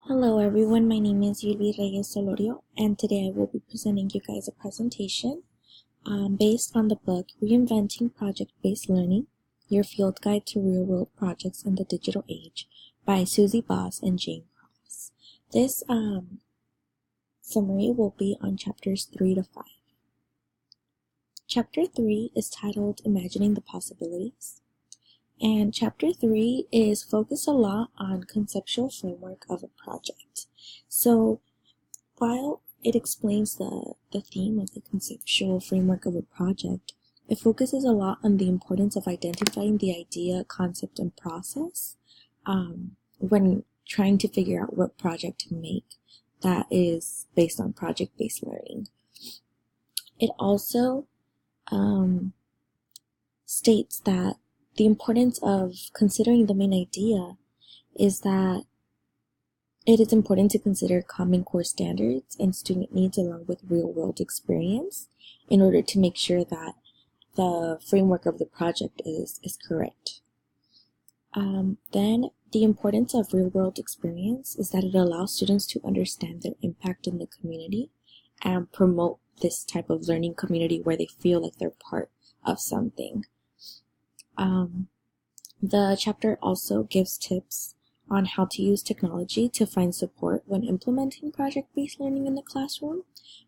Hello everyone, my name is Yuli Reyes Solorio, and today I will be presenting you guys a presentation based on the book Reinventing Project-Based Learning, Your Field Guide to Real-World Projects in the Digital Age by Susie Boss and Jane Cross. This summary will be on chapters 3 to 5. Chapter 3 is titled Imagining the Possibilities. And chapter 3 is focused a lot on conceptual framework of a project. So while it explains the theme of the conceptual framework of a project, it focuses a lot on the importance of identifying the idea, concept, and process when trying to figure out what project to make that is based on project-based learning. It also states that the importance of considering the main idea is that it is important to consider Common Core standards and student needs along with real-world experience in order to make sure that the framework of the project is correct. Then the importance of real-world experience is that it allows students to understand their impact in the community and promote this type of learning community where they feel like they're part of something. The chapter also gives tips on how to use technology to find support when implementing project-based learning in the classroom.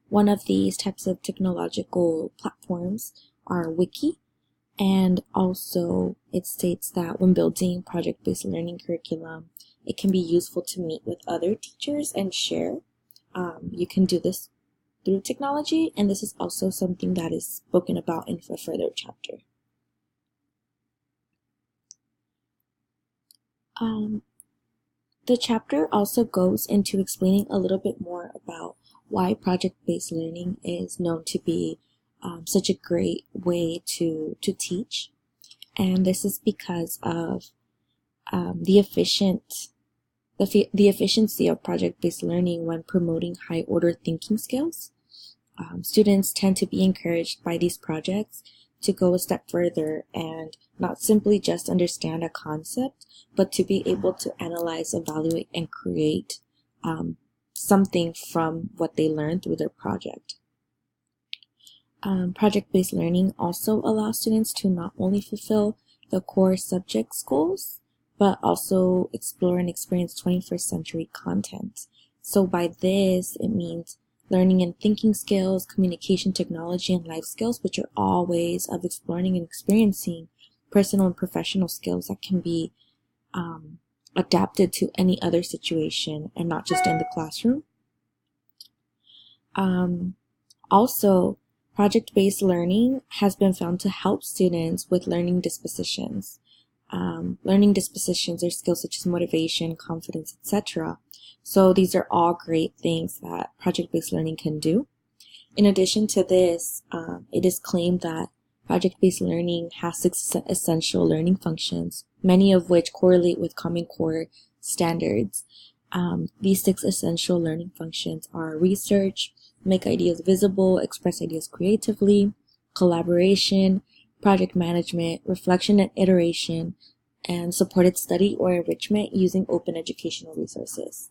One of these types of technological platforms are Wiki, and also it states that when building project-based learning curriculum, it can be useful to meet with other teachers and share. You can do this through technology, and this is also something that is spoken about in a further chapter. The chapter also goes into explaining a little bit more about why project-based learning is known to be such a great way to teach. And this is because of the efficiency of project-based learning when promoting high-order thinking skills. Students tend to be encouraged by these projects to go a step further and not simply just understand a concept, but to be able to analyze, evaluate, and create something from what they learned through their project. Project-based learning also allows students to not only fulfill the core subject's goals, but also explore and experience 21st century content. So by this, it means learning and thinking skills, communication technology, and life skills, which are all ways of exploring and experiencing personal and professional skills that can be adapted to any other situation and not just in the classroom. Also, project-based learning has been found to help students with learning dispositions. Learning dispositions are skills such as motivation, confidence, etc. So these are all great things that project-based learning can do. In addition to this, it is claimed that project-based learning has 6 essential learning functions, many of which correlate with Common Core standards. These 6 essential learning functions are research, make ideas visible, express ideas creatively, collaboration, project management, reflection and iteration, and supported study or enrichment using open educational resources.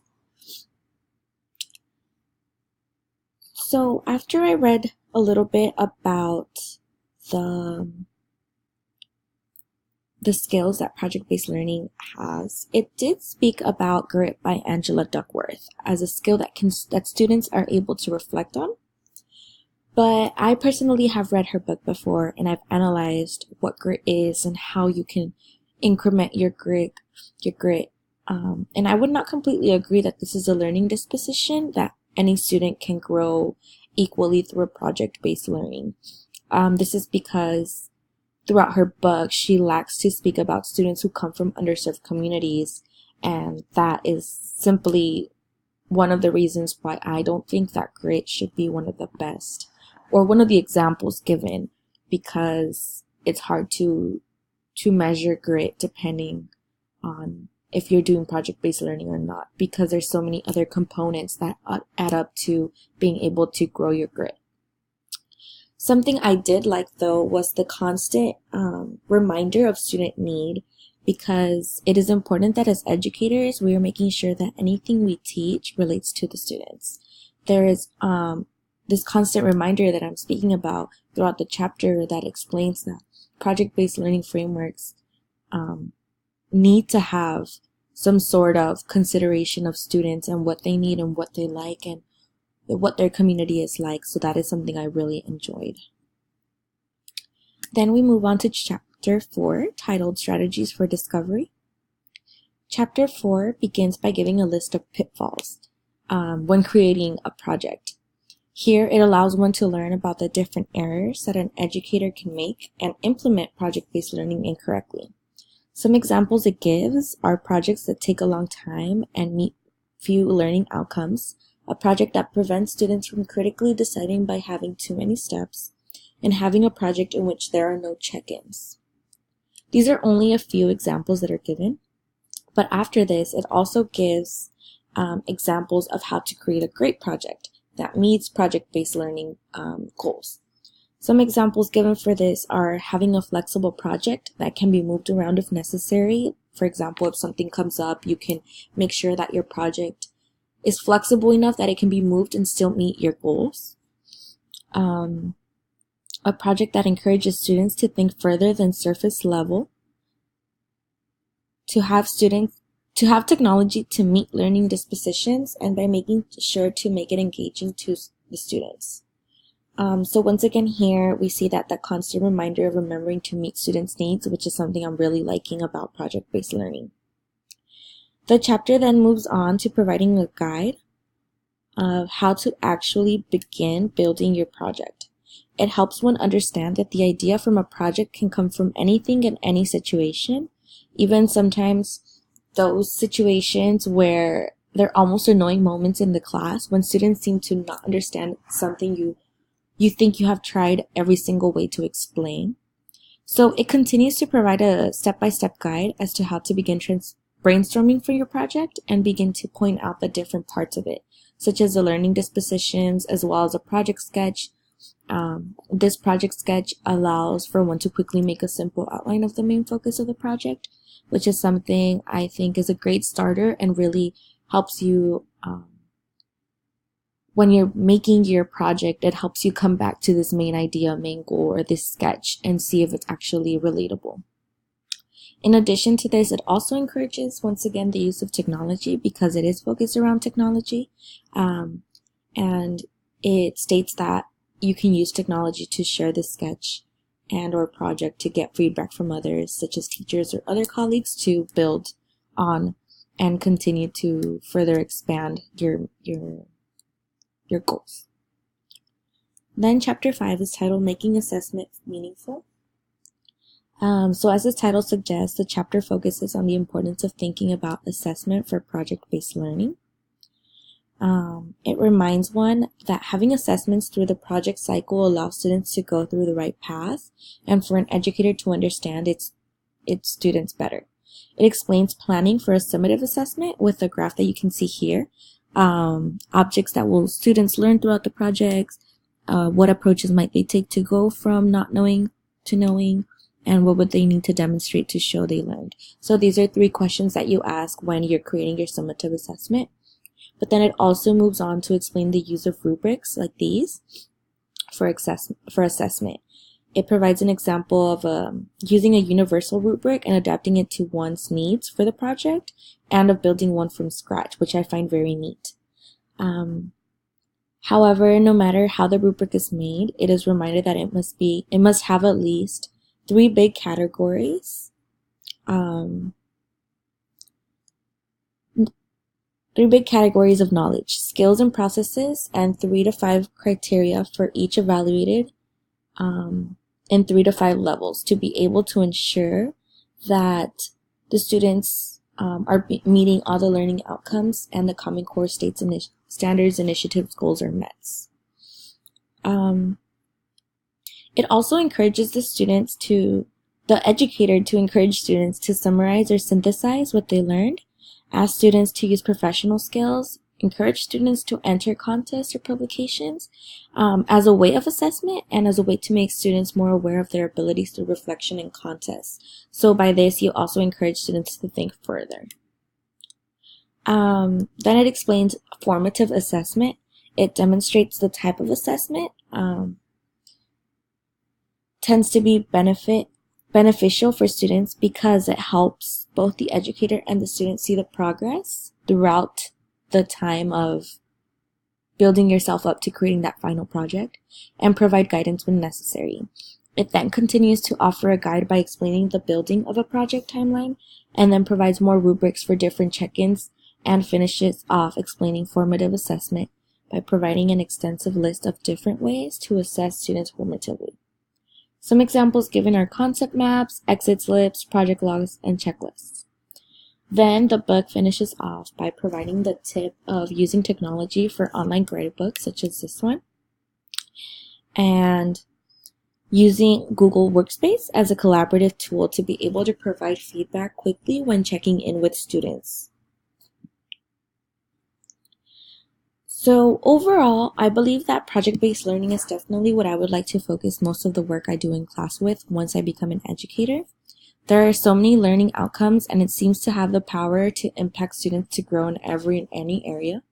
So after I read a little bit about the skills that project-based learning has, it did speak about Grit by Angela Duckworth as a skill that students are able to reflect on. But I personally have read her book before, and I've analyzed what grit is and how you can increment your grit. And I would not completely agree that this is a learning disposition that any student can grow equally through a project-based learning. This is because throughout her book, she lacks to speak about students who come from underserved communities, and that is simply one of the reasons why I don't think that grit should be one of the best or one of the examples given, because it's hard to measure grit depending on if you're doing project-based learning or not, because there's so many other components that add up to being able to grow your grit. Something I did like, though, was the constant reminder of student need because it is important that as educators, we are making sure that anything we teach relates to the students. There is this constant reminder that I'm speaking about throughout the chapter that explains that project-based learning frameworks need to have some sort of consideration of students and what they need and what they like and what their community is like. So that is something I really enjoyed. Then we move on to Chapter 4, titled Strategies for Discovery. Chapter 4 begins by giving a list of pitfalls when creating a project. Here, it allows one to learn about the different errors that an educator can make and implement project-based learning incorrectly. Some examples it gives are projects that take a long time and meet few learning outcomes, a project that prevents students from critically deciding by having too many steps, and having a project in which there are no check-ins. These are only a few examples that are given, but after this, it also gives examples of how to create a great project that meets project-based learning goals. Some examples given for this are having a flexible project that can be moved around if necessary. For example, if something comes up, you can make sure that your project is flexible enough that it can be moved and still meet your goals. A project that encourages students to think further than surface level. To have technology to meet learning dispositions and by making sure to make it engaging to the students. So once again here, we see that constant reminder of remembering to meet students' needs, which is something I'm really liking about project-based learning. The chapter then moves on to providing a guide of how to actually begin building your project. It helps one understand that the idea from a project can come from anything in any situation, even sometimes those situations where there are almost annoying moments in the class when students seem to not understand something you think you have tried every single way to explain. So it continues to provide a step-by-step guide as to how to begin brainstorming for your project and begin to point out the different parts of it, such as the learning dispositions as well as a project sketch. This project sketch allows for one to quickly make a simple outline of the main focus of the project, which is something I think is a great starter and really helps you when you're making your project. It helps you come back to this main idea, main goal, or this sketch and see if it's actually relatable. In addition to this, it also encourages, once again, the use of technology because it is focused around technology. And it states that you can use technology to share the sketch and or project to get feedback from others, such as teachers or other colleagues, to build on and continue to further expand your goals. Then chapter 5 is titled Making Assessment Meaningful. So as the title suggests, the chapter focuses on the importance of thinking about assessment for project-based learning. It reminds one that having assessments through the project cycle allows students to go through the right path and for an educator to understand its students better. It explains planning for a summative assessment with the graph that you can see here. Objects that will students learn throughout the projects, what approaches might they take to go from not knowing to knowing, and what would they need to demonstrate to show they learned. So these are 3 questions that you ask when you're creating your summative assessment. But then it also moves on to explain the use of rubrics like these for assessment. It provides an example of using a universal rubric and adapting it to one's needs for the project, and of building one from scratch, which I find very neat. However, no matter how the rubric is made, it is reminded that it must have at least 3 big categories. 3 big categories of knowledge, skills and processes, and 3 to 5 criteria for each evaluated in 3 to 5 levels to be able to ensure that the students are meeting all the learning outcomes and the Common Core standards, initiatives, goals are met. It also encourages the educator to encourage students to summarize or synthesize what they learned, ask students to use professional skills encourage students to enter contests or publications as a way of assessment and as a way to make students more aware of their abilities through reflection and contests. So by this, you also encourage students to think further. Then it explains formative assessment. It demonstrates the type of assessment, tends to be beneficial for students because it helps both the educator and the student see the progress throughout the time of building yourself up to creating that final project, and provide guidance when necessary. It then continues to offer a guide by explaining the building of a project timeline, and then provides more rubrics for different check-ins, and finishes off explaining formative assessment by providing an extensive list of different ways to assess students formatively. Some examples given are concept maps, exit slips, project logs, and checklists. Then the book finishes off by providing the tip of using technology for online graded books, such as this one, and using Google Workspace as a collaborative tool to be able to provide feedback quickly when checking in with students. So overall, I believe that project-based learning is definitely what I would like to focus most of the work I do in class with once I become an educator. There are so many learning outcomes, and it seems to have the power to impact students to grow in every and any area.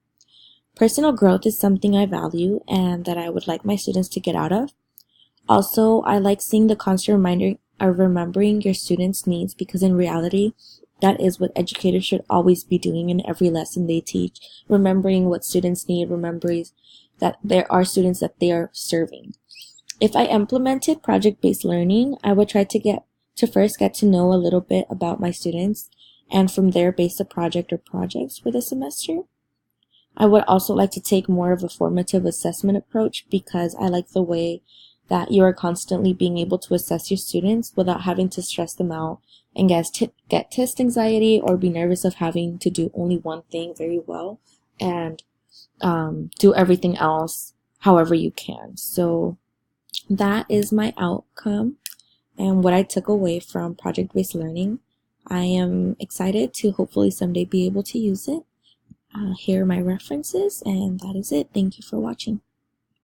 Personal growth is something I value and that I would like my students to get out of. Also, I like seeing the constant reminder of remembering your students' needs, because in reality, that is what educators should always be doing in every lesson they teach, remembering what students need, remembering that there are students that they are serving. If I implemented project-based learning, I would try to first get to know a little bit about my students, and from there base a project or projects for the semester. I would also like to take more of a formative assessment approach, because I like the way that you are constantly being able to assess your students without having to stress them out and get test anxiety or be nervous of having to do only one thing very well and do everything else however you can. So that is my outcome and what I took away from project-based learning. I am excited to hopefully someday be able to use it. Here are my references, and that is it. Thank you for watching.